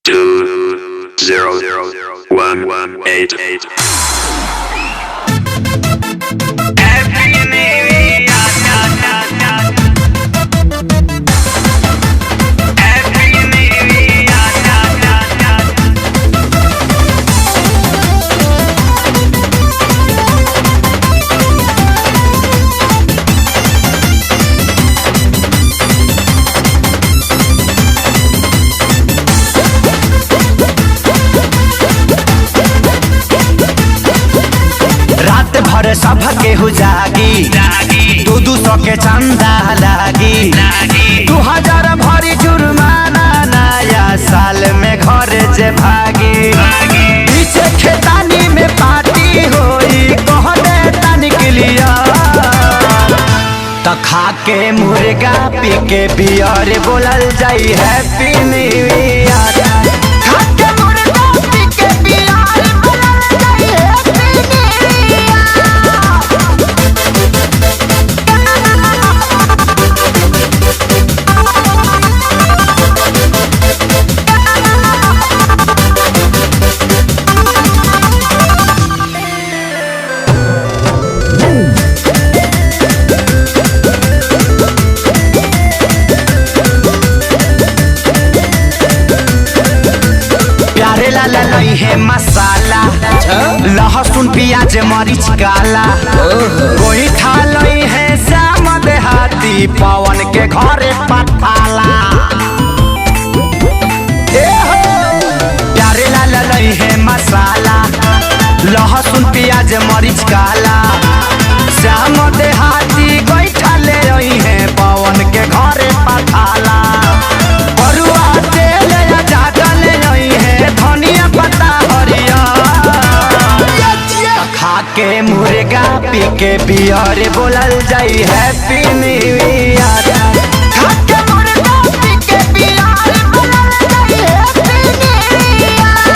2-0-1-1-8-8. भर सब केहू जागी 200 के चंदा लागी 2000 भरी जुर्माना नया साल में घर जे भागी पीछे खेतानी में पार्टी होई कहने तन के लिया तो खा के मुर्गा पी के बियर बोलल जाई हैप्पी न्यू ईयर। खा के मुर्गा पी के बियर बोलल जाई हैप्पी लई है मसाला लहसुन प्याज मरीच काला कोई खा लई है श्याम देहाती पवन के घरे पठाला प्यारे लाल लई है मसाला लहसुन प्याज मरीच काला श्याम देहाती कोई खा ले रही है पवन के घरे पठाला बरुआ तेल ज्यादा ले रही है धनिया पत्ता हरिया खा के मुर्गा पी के बियर बोलल जाई हैप्पी न्यू ईयर। खा के मुर्गा पी के बियर बोलल जाई हैप्पी न्यू ईयर।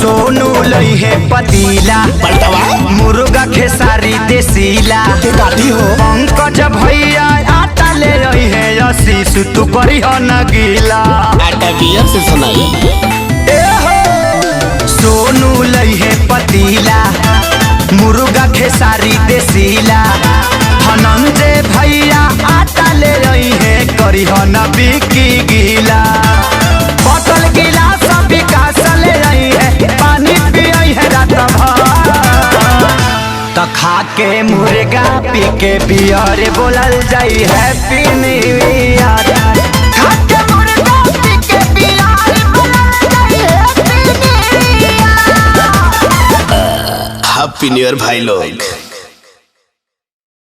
सोनू लई है पतीला मुर्गा खेसारी देसीला पंकज भैया आटा ले रही है आशीष तू करी हो न गीला आटा बियर से सुनाई। सोनू लई है पतीला मुर्गा खेसारी देसीला धनंजय भैया आटा ले रही है करी हो न बिकी गीला बोतल गिलास विकास ले रही है पानी पियई है रात भर तो खा के मुर्गा पी के बियर बोलल जाई हैप्पी न्यू ईयर। खा के मुर्गा पी के बियर बोलल जाई happy new year. Happy new year भाई लोग।